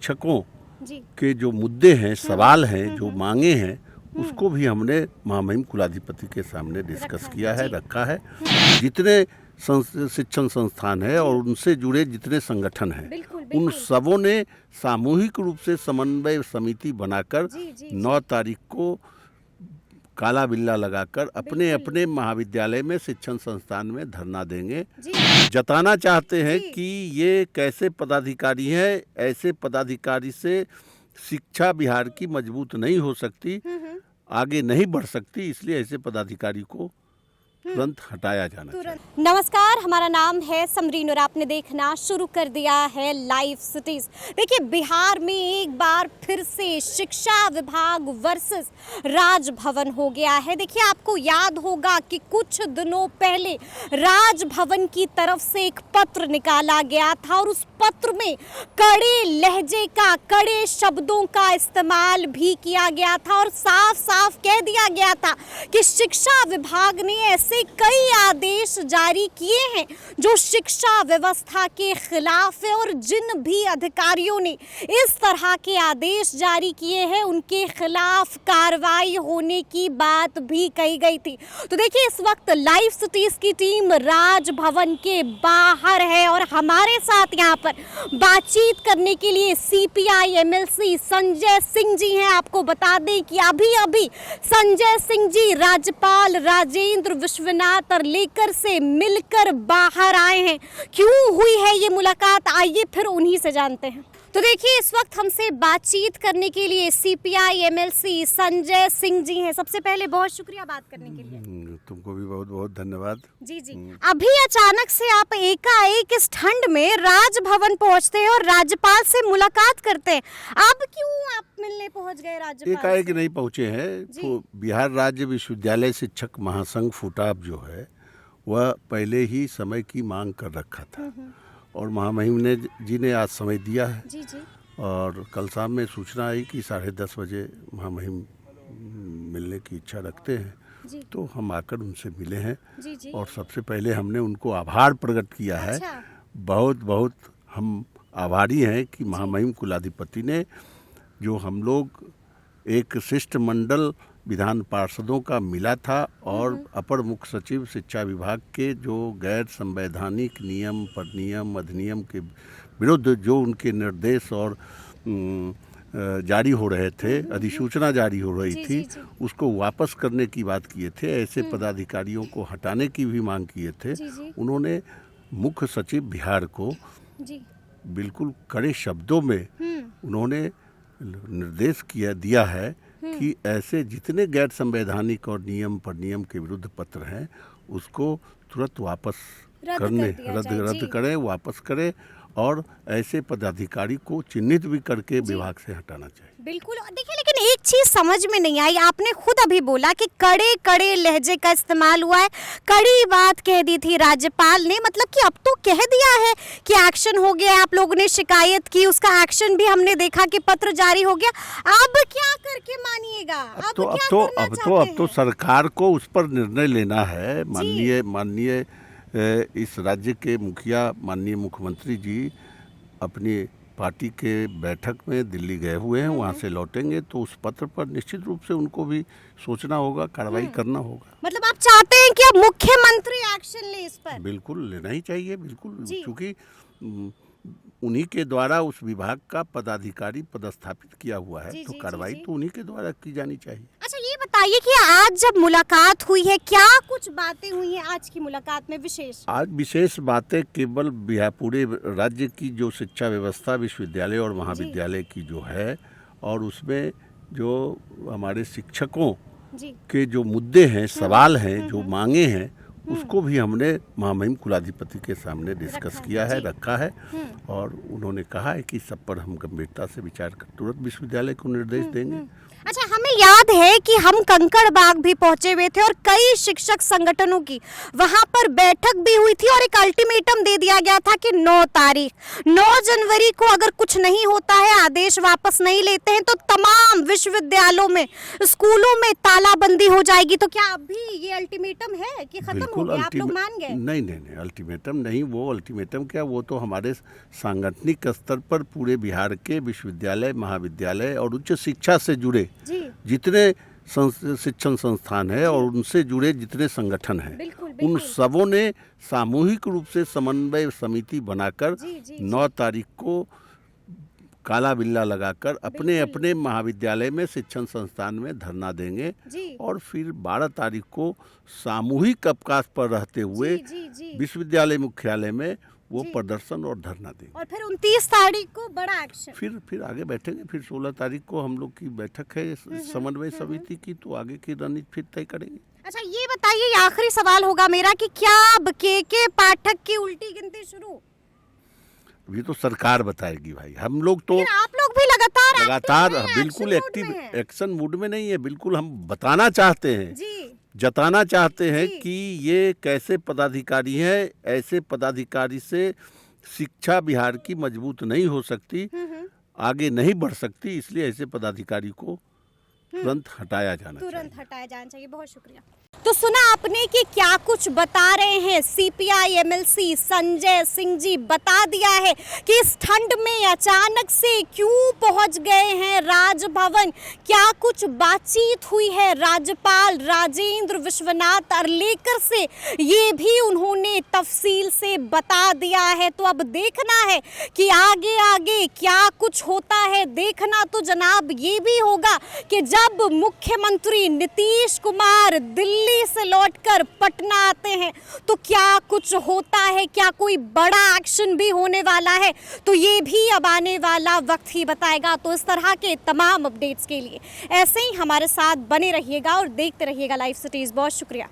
शिक्षकों के जो मुद्दे हैं, सवाल हैं, जो मांगे हैं, उसको भी हमने महामहिम कुलाधिपति के सामने डिस्कस किया है, रखा है। जितने शिक्षण संस्थान है और उनसे जुड़े जितने संगठन हैं, उन सबों ने सामूहिक रूप से समन्वय समिति बनाकर 9 तारीख को काला बिल्ला लगाकर अपने अपने महाविद्यालय में शिक्षण संस्थान में धरना देंगे। जताना चाहते हैं कि ये कैसे पदाधिकारी हैं, ऐसे पदाधिकारी से शिक्षा बिहार की मजबूत नहीं हो सकती, आगे नहीं बढ़ सकती, इसलिए ऐसे पदाधिकारी को तुरंत हटाया जाना चाहिए। नमस्कार, हमारा नाम है समरीन और आपने देखना शुरू कर दिया है लाइव सिटीज। देखिए, बिहार में एक बार फिर से शिक्षा विभाग वर्सेस राजभवन हो गया है। देखिए, आपको याद होगा कि कुछ दिनों पहले राजभवन की तरफ से एक पत्र निकाला गया था और उस पत्र में कड़े लहजे का, कड़े शब्दों का इस्तेमाल भी किया गया था और साफ साफ कह दिया गया था कि शिक्षा विभाग ने ऐसे कई आदेश जारी किए हैं जो शिक्षा व्यवस्था के खिलाफ है और जिन भी अधिकारियों ने इस तरह के आदेश जारी किए हैं उनके खिलाफ कार्रवाई होने की बात भी कही गई थी। तो देखिए, इस वक्त लाइव सिटीज की टीम राजभवन के बाहर है और हमारे साथ यहाँ पर बातचीत करने के लिए सीपीआई एमएलसी संजय सिंह जी हैं। आपको बता दें कि अभी संजय सिंह जी राज्यपाल राजेंद्र विश्वनाथ अरलेकर से मिलकर बाहर आए हैं। क्यों हुई है ये मुलाकात, आइए फिर उन्हीं से जानते हैं। तो देखिए, इस वक्त हमसे बातचीत करने के लिए सीपीआई एमएलसी संजय सिंह जी हैं। सबसे पहले बहुत शुक्रिया बात करने के लिए। तुमको भी बहुत बहुत धन्यवाद। जी। अभी अचानक से आप एकाएक इस ठंड में राजभवन पहुंचते हैं और राज्यपाल से मुलाकात करते हैं। अब क्यों आप मिलने पहुंच गए राज्यपाल? एकाएक नहीं पहुंचे हैं, तो बिहार राज्य विश्वविद्यालय शिक्षक महासंघ फुटाब जो है वह पहले ही समय की मांग कर रखा था और महामहिम जी ने आज समय दिया है। जी। और कल शाम में सूचना आई कि 10:30 बजे महामहिम मिलने की इच्छा रखते हैं। तो हम आकर उनसे मिले हैं। जी। और सबसे पहले हमने उनको आभार प्रकट किया है। बहुत बहुत हम आभारी हैं कि महामहिम कुलाधिपति ने, जो हम लोग एक शिष्टमंडल विधान पार्षदों का मिला था और अपर मुख्य सचिव शिक्षा विभाग के जो गैर संवैधानिक नियम परिनियम अधिनियम के विरुद्ध जो उनके निर्देश और जारी हो रहे थे, अधिसूचना जारी हो रही थी, उसको वापस करने की बात किए थे। ऐसे पदाधिकारियों को हटाने की भी मांग किए थे। उन्होंने मुख्य सचिव बिहार को बिल्कुल कड़े शब्दों में उन्होंने निर्देश दिया है कि ऐसे जितने गैर संवैधानिक और नियम परिनियम के विरुद्ध पत्र हैं उसको तुरंत वापस रद्द करें, वापस करें और ऐसे पदाधिकारी को चिन्हित भी करके विभाग से हटाना चाहिए। बिल्कुल। देखिए, लेकिन एक चीज समझ में नहीं आई, आपने खुद अभी बोला कि कड़े कड़े लहजे का इस्तेमाल हुआ है, कड़ी बात कह दी थी राज्यपाल ने, मतलब कि अब तो कह दिया है कि एक्शन हो गया, आप लोगों ने शिकायत की, उसका एक्शन भी हमने देखा कि पत्र जारी हो गया। अब क्या करके मानिएगा? अब तो सरकार को उस पर निर्णय लेना है। माननीय इस राज्य के मुखिया माननीय मुख्यमंत्री जी अपनी पार्टी के बैठक में दिल्ली गए हुए हैं, वहाँ से लौटेंगे तो उस पत्र पर निश्चित रूप से उनको भी सोचना होगा, कार्रवाई करना होगा। मतलब आप चाहते हैं कि अब मुख्यमंत्री एक्शन ले इस पर? बिल्कुल लेना ही चाहिए, बिल्कुल, क्योंकि उन्हीं के द्वारा उस विभाग का पदाधिकारी पदस्थापित किया हुआ है, तो कार्रवाई तो उन्हीं के द्वारा की जानी चाहिए। अच्छा, ये बताइए कि आज जब मुलाकात हुई है, क्या कुछ बातें हुई हैं आज की मुलाकात में विशेष? आज विशेष बातें केवल पूरे राज्य की जो शिक्षा व्यवस्था विश्वविद्यालय और महाविद्यालय की जो है, और उसमें जो हमारे शिक्षकों के जो मुद्दे हैं, सवाल हैं, जो मांगे हैं, उसको भी हमने महामहिम कुलाधिपति के सामने डिस्कस किया है, रखा है। और उन्होंने कहा है कि सब पर हम गंभीरता से विचार कर तुरंत विश्वविद्यालय को निर्देश देंगे। अच्छा, हमें याद है कि हम कंकड़बाग भी पहुंचे हुए थे और कई शिक्षक संगठनों की वहां पर बैठक भी हुई थी और एक अल्टीमेटम दे दिया गया था कि 9 जनवरी को अगर कुछ नहीं होता है, आदेश वापस नहीं लेते हैं, तो तमाम विश्वविद्यालयों में, स्कूलों में तालाबंदी हो जाएगी। तो क्या अभी ये अल्टीमेटम है कि खत्म हो गया, आप लोग मान गए? नहीं, अल्टीमेटम नहीं। वो अल्टीमेटम क्या, वो तो हमारे सांगठनिक स्तर पर पूरे बिहार के विश्वविद्यालय, महाविद्यालय और उच्च शिक्षा से जुड़े जितने शिक्षण संस्थान है और उनसे जुड़े जितने संगठन हैं, उन सबों ने सामूहिक रूप से समन्वय समिति बनाकर 9 तारीख को काला बिल्ला लगाकर अपने अपने महाविद्यालय में, शिक्षण संस्थान में धरना देंगे और फिर 12 तारीख को सामूहिक अवकाश पर रहते हुए विश्वविद्यालय मुख्यालय में वो प्रदर्शन और धरना देंगे। और फिर 29 तारीख को बड़ा एक्शन, फिर आगे बैठेंगे। फिर 16 तारीख को हम लोग की बैठक है समन्वय समिति की, तो आगे की रणनीति फिर तय करेंगे। अच्छा, ये बताइए, आखिरी सवाल होगा मेरा कि क्या अब के पाठक की उल्टी गिनती शुरू? ये तो सरकार बताएगी भाई। हम लोग तो, आप लोग भी लगातार बिल्कुल एक्शन मूड में नहीं है। बिल्कुल हम बताना चाहते हैं, जताना चाहते हैं कि ये कैसे पदाधिकारी हैं। ऐसे पदाधिकारी से शिक्षा बिहार की मजबूत नहीं हो सकती, आगे नहीं बढ़ सकती। इसलिए ऐसे पदाधिकारी को तुरंत हटाया जाना चाहिए। बहुत शुक्रिया। तो सुना आपने कि क्या कुछ बता रहे हैं सीपीआई एमएलसी संजय सिंह जी। बता दिया है कि इस ठंड में अचानक से क्यों पहुंच गए हैं राजभवन, क्या कुछ बातचीत हुई है राज्यपाल राजेंद्र विश्वनाथ अर्लेकर से, ये भी उन्होंने तफसील से बता दिया है। तो अब देखना है कि आगे आगे क्या कुछ होता है। देखना तो जनाब ये भी होगा कि जब मुख्यमंत्री नीतीश कुमार दिल्ली से लौटकर पटना आते हैं तो क्या कुछ होता है, क्या कोई बड़ा एक्शन भी होने वाला है, तो ये भी अब आने वाला वक्त ही बताएगा। तो इस तरह के तमाम अपडेट्स के लिए ऐसे ही हमारे साथ बने रहिएगा और देखते रहिएगा लाइव सिटीज। बहुत शुक्रिया।